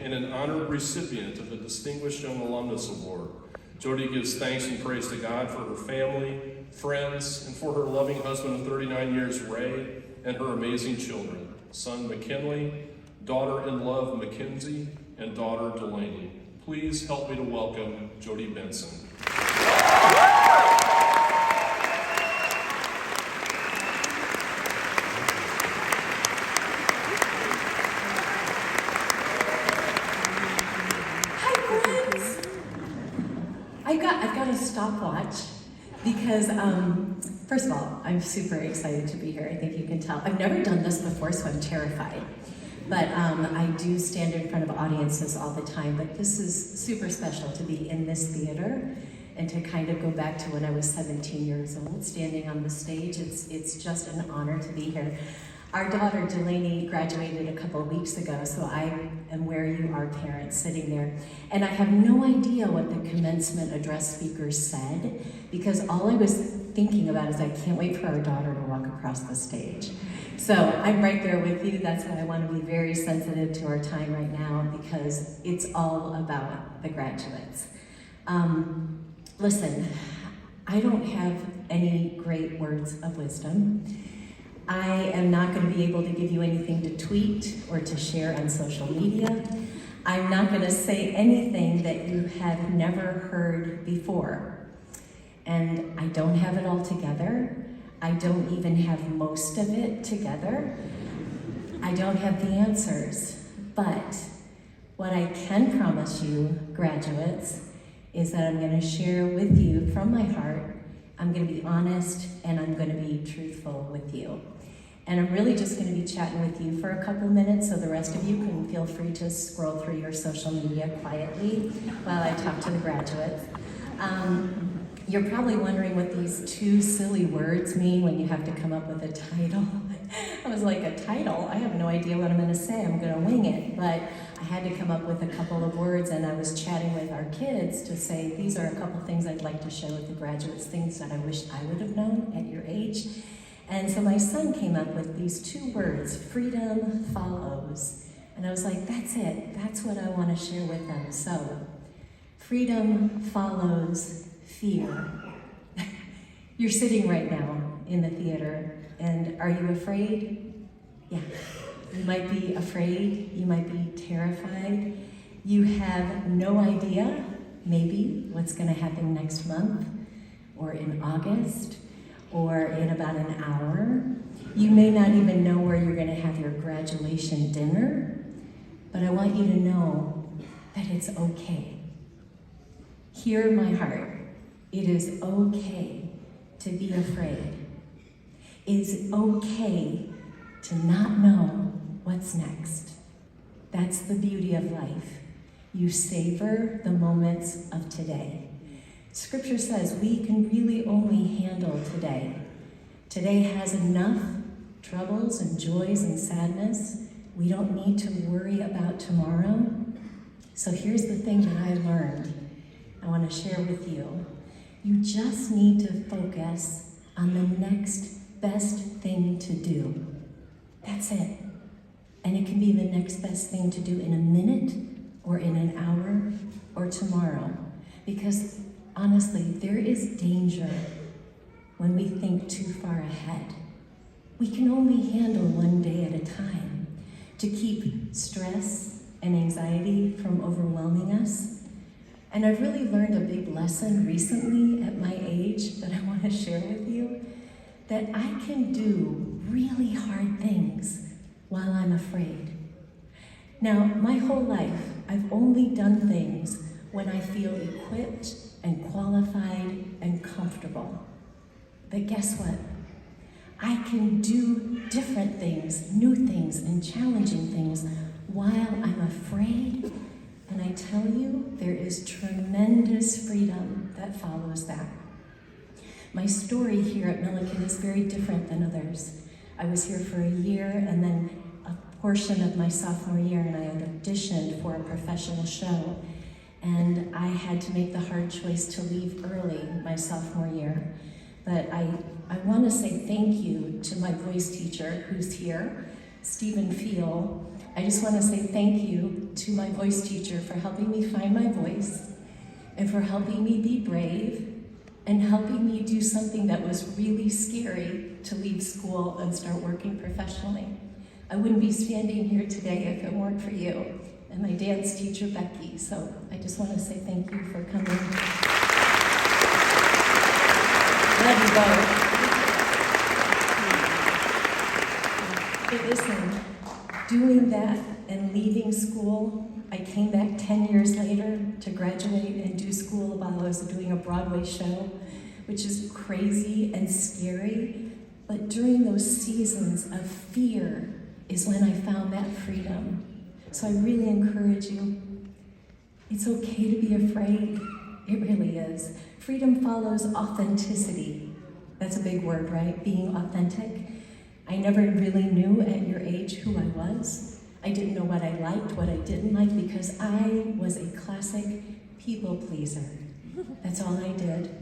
and an honored recipient of the Distinguished Young Alumnus Award. Jodi gives thanks and praise to God for her family, friends, and for her loving husband of 39 years, Ray, and her amazing children, son McKinley, daughter-in-law Mackenzie, and daughter Delaney. Please help me to welcome Jodi Benson. I've got a stopwatch because, first of all, I'm super excited to be here. I think you can tell. I've never done this before, so I'm terrified. But I do stand in front of audiences all the time, but this is super special to be in this theater and to kind of go back to when I was 17 years old, standing on the stage. It's just an honor to be here. Our daughter, Delaney, graduated a couple of weeks ago, so I am where you are, parents, sitting there. And I have no idea what the commencement address speakers said, because all I was thinking about is I can't wait for our daughter to walk across the stage. So I'm right there with you. That's why I want to be very sensitive to our time right now, because it's all about the graduates. Listen, I don't have any great words of wisdom. I am not going to be able to give you anything to tweet or to share on social media. I'm not going to say anything that you have never heard before. And I don't have it all together. I don't even have most of it together. I don't have the answers. But what I can promise you, graduates, is that I'm going to share with you from my heart. I'm going to be honest and I'm going to be truthful with you. And I'm really just going to be chatting with you for a couple minutes, so the rest of you can feel free to scroll through your social media quietly while I talk to the graduates. You're probably wondering what these two silly words mean when you have to come up with a title. I was like, a title? I have no idea what I'm going to say. I'm going to wing it. But I had to come up with a couple of words, and I was chatting with our kids to say, these are a couple things I'd like to share with the graduates, things that I wish I would have known at your age. And so my son came up with these two words, freedom follows. And I was like, that's it. That's what I want to share with them. So, freedom follows fear. You're sitting right now in the theater, and are you afraid? Yeah. You might be afraid. You might be terrified. You have no idea, maybe, what's going to happen next month, or in August, or in about an hour. You may not even know where you're going to have your graduation dinner, but I want you to know that it's okay. Hear my heart. It is okay to be afraid. It is okay to not know what's next. That's the beauty of life. You savor the moments of today. Scripture says we can really only handle today. Today has enough troubles and joys and sadness. We don't need to worry about tomorrow. So here's the thing that I learned. I want to share with you. You just need to focus on the next best thing to do. That's it. And it can be the next best thing to do in a minute or in an hour or tomorrow. Because honestly, there is danger when we think too far ahead. We can only handle one day at a time to keep stress and anxiety from overwhelming us. And I've really learned a big lesson recently at my age that I want to share with you, that I can do really hard things while I'm afraid. Now, my whole life, I've only done things when I feel equipped and qualified and comfortable. But guess what? I can do different things, new things, and challenging things while I'm afraid. And I tell you, there is tremendous freedom that follows that. My story here at Millikin is very different than others. I was here for a year, and then a portion of my sophomore year, and I had auditioned for a professional show. And I had to make the hard choice to leave early my sophomore year. But I want to say thank you to my voice teacher who's here, Stephen Fiel, I just want to say thank you to my voice teacher for helping me find my voice and for helping me be brave and helping me do something that was really scary, to leave school and start working professionally. I wouldn't be standing here today if it weren't for you and my dance teacher, Becky. So I just want to say thank you for coming. Love you both. But listen, doing that and leaving school, I came back 10 years later to graduate and do school while I was doing a Broadway show, which is crazy and scary. But during those seasons of fear is when I found that freedom. So I really encourage you. It's okay to be afraid. It really is. Freedom follows authenticity. That's a big word, right? Being authentic. I never really knew at your age who I was. I didn't know what I liked, what I didn't like, because I was a classic people pleaser. That's all I did.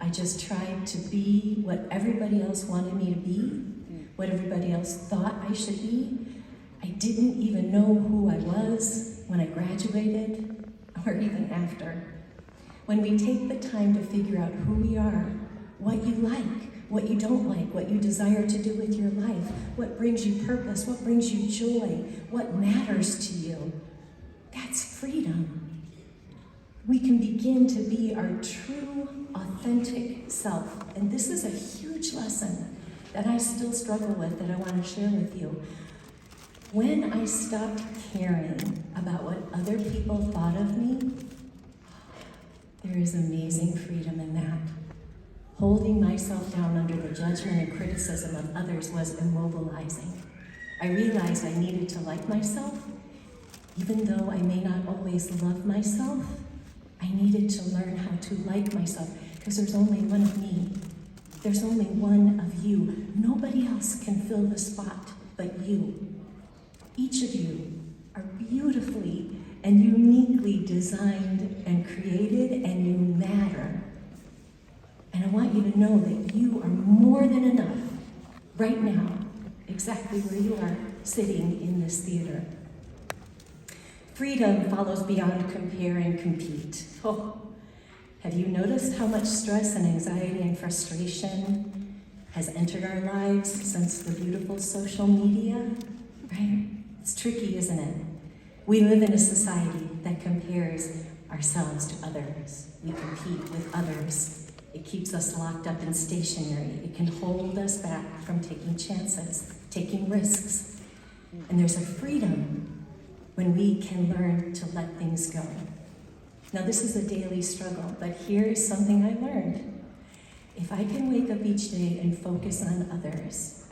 I just tried to be what everybody else wanted me to be, what everybody else thought I should be. I didn't even know who I was when I graduated, or even after. When we take the time to figure out who we are, what you like, what you don't like, what you desire to do with your life, what brings you purpose, what brings you joy, what matters to you, that's freedom. We can begin to be our true, authentic self. And this is a huge lesson that I still struggle with, that I want to share with you. When I stopped caring about what other people thought of me, there is amazing freedom in that. Holding myself down under the judgment and criticism of others was immobilizing. I realized I needed to like myself. Even though I may not always love myself, I needed to learn how to like myself, because there's only one of me. There's only one of you. Nobody else can fill the spot but you. Each of you are beautifully and uniquely designed and created, and you matter. And I want you to know that you are more than enough right now, exactly where you are sitting in this theater. Freedom follows beyond compare and compete. Oh, have you noticed how much stress and anxiety and frustration has entered our lives since the beautiful social media? Right? It's tricky, isn't it? We live in a society that compares ourselves to others. We compete with others. It keeps us locked up and stationary. It can hold us back from taking chances, taking risks. And there's a freedom when we can learn to let things go. Now, this is a daily struggle, but here's something I learned. If I can wake up each day and focus on others,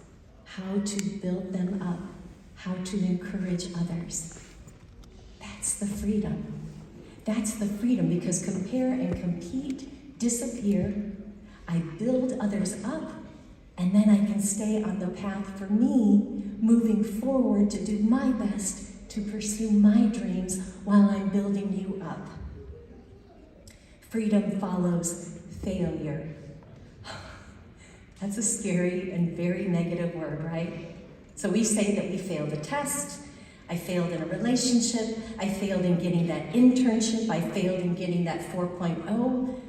how to build them up, how to encourage others, that's the freedom. That's the freedom, because compare and compete disappear. I build others up, and then I can stay on the path for me, moving forward to do my best to pursue my dreams while I'm building you up. Freedom follows failure. That's a scary and very negative word, right? So we say that we failed a test, I failed in a relationship, I failed in getting that internship, I failed in getting that 4.0.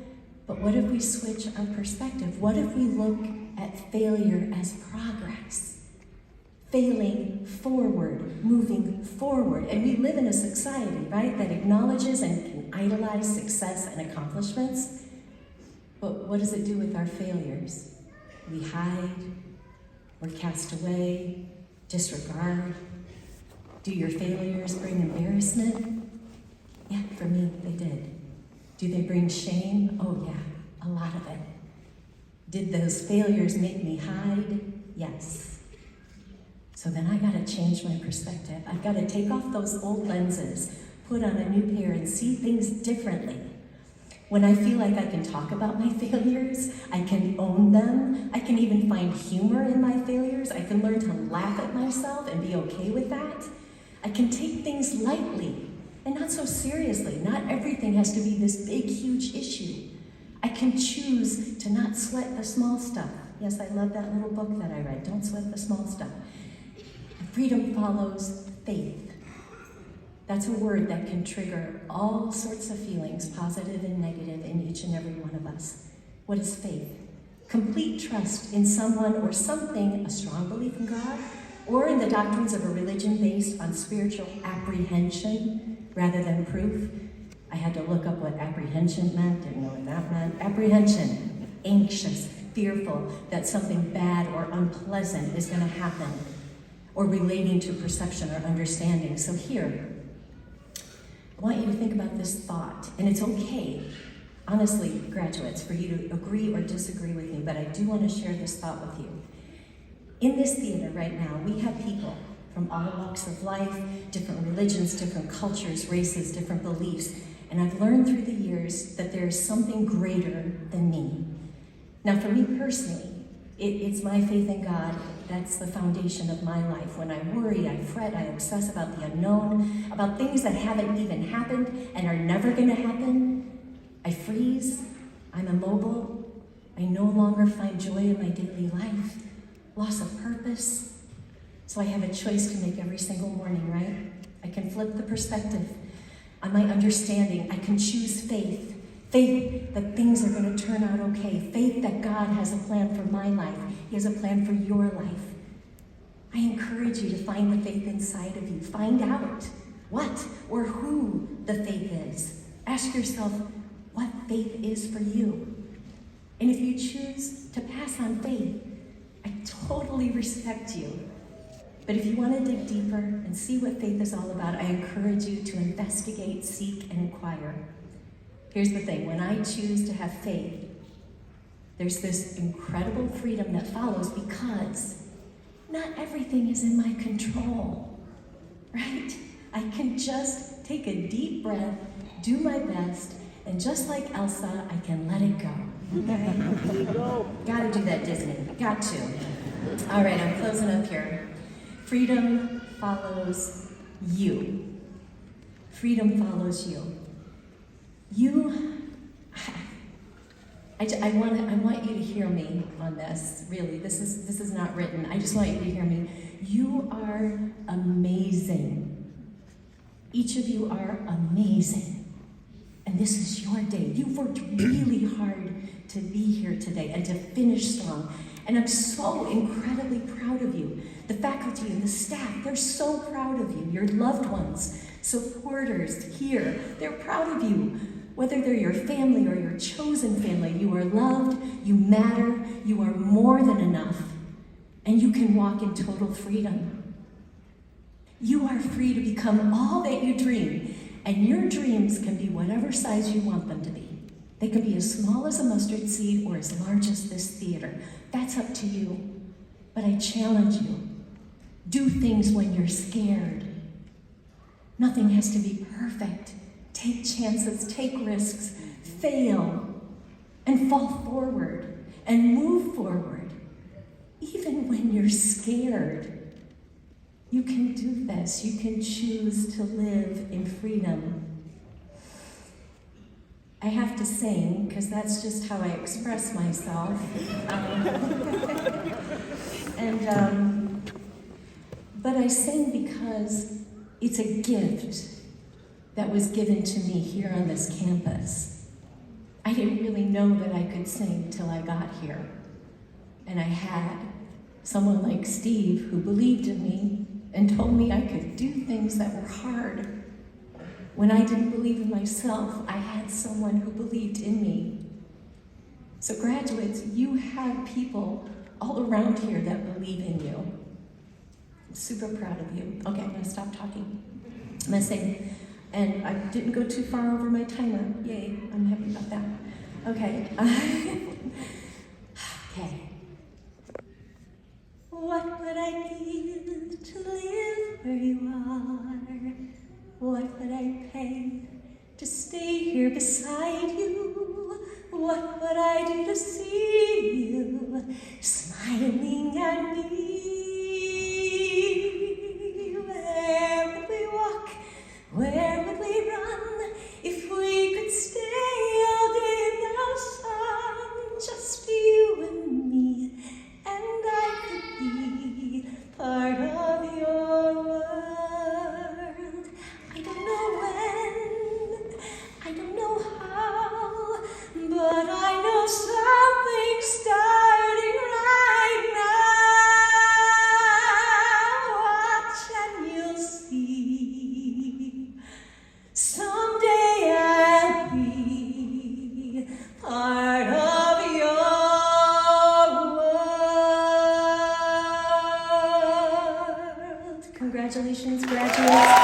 But what if we switch our perspective? What if we look at failure as progress? Failing forward, moving forward. And we live in a society, right, that acknowledges and can idolize success and accomplishments. But what does it do with our failures? We hide, we're cast away, disregard. Do your failures bring embarrassment? Yeah, for me, they did. Do they bring shame? Oh yeah, a lot of it. Did those failures make me hide? Yes. So then I gotta change my perspective. I've gotta take off those old lenses, put on a new pair, and see things differently. When I feel like I can talk about my failures, I can own them, I can even find humor in my failures, I can learn to laugh at myself and be okay with that. I can take things lightly and not so seriously. Not everything has to be this big, huge issue. I can choose to not sweat the small stuff. Yes, I love that little book that I read, Don't Sweat the Small Stuff. Freedom follows faith. That's a word that can trigger all sorts of feelings, positive and negative, in each and every one of us. What is faith? Complete trust in someone or something, a strong belief in God, or in the doctrines of a religion based on spiritual apprehension rather than proof. I had to look up what apprehension meant, didn't know what that meant. Apprehension, anxious, fearful that something bad or unpleasant is going to happen, or relating to perception or understanding. So here, I want you to think about this thought, and it's okay, honestly, graduates, for you to agree or disagree with me, but I do want to share this thought with you. In this theater right now, we have people from all walks of life, different religions, different cultures, races, different beliefs, and I've learned through the years that there is something greater than me. Now, for me personally, it's my faith in God. That's the foundation of my life. When I worry, I fret, I obsess about the unknown, about things that haven't even happened and are never going to happen. I freeze, I'm immobile, I no longer find joy in my daily life, loss of purpose. So I have a choice to make every single morning, right? I can flip the perspective on my understanding. I can choose faith. Faith that things are going to turn out okay. Faith that God has a plan for my life. He has a plan for your life. I encourage you to find the faith inside of you. Find out what or who the faith is. Ask yourself what faith is for you. And if you choose to pass on faith, I totally respect you. But if you want to dig deeper and see what faith is all about, I encourage you to investigate, seek, and inquire. Here's the thing, when I choose to have faith, there's this incredible freedom that follows because not everything is in my control, right? I can just take a deep breath, do my best, and just like Elsa, I can let it go. Okay? Gotta do that, Disney. Got to. All right, I'm closing up here. Freedom follows you. Freedom follows you. I want you to hear me on this, really. This is not written. I just want you to hear me. You are amazing. Each of you are amazing. And this is your day. You've worked really hard to be here today and to finish strong. And I'm so incredibly proud of you. The faculty and the staff, they're so proud of you. Your loved ones, supporters here, they're proud of you. Whether they're your family or your chosen family, you are loved, you matter, you are more than enough, and you can walk in total freedom. You are free to become all that you dream, and your dreams can be whatever size you want them to be. They can be as small as a mustard seed or as large as this theater. That's up to you. But I challenge you, do things when you're scared. Nothing has to be perfect. Take chances, take risks, fail, and fall forward, and move forward. Even when you're scared, you can do this. You can choose to live in freedom. I have to sing, because that's just how I express myself. But I sing because it's a gift that was given to me here on this campus. I didn't really know that I could sing till I got here. And I had someone like Steve who believed in me and told me I could do things that were hard. When I didn't believe in myself, I had someone who believed in me. So graduates, you have people all around here that believe in you. I'm super proud of you. Okay, I'm gonna stop talking. I'm gonna sing. And I didn't go too far over my timer. Yay, I'm happy about that. Okay. Okay. What would I give to live where you are? What would I pay to stay here beside you? What would I do to see you smiling at me? Where would we walk? Where would we run if we could stay all day in the sun? Just you and me, and I could be part of your world. Congratulations, graduates.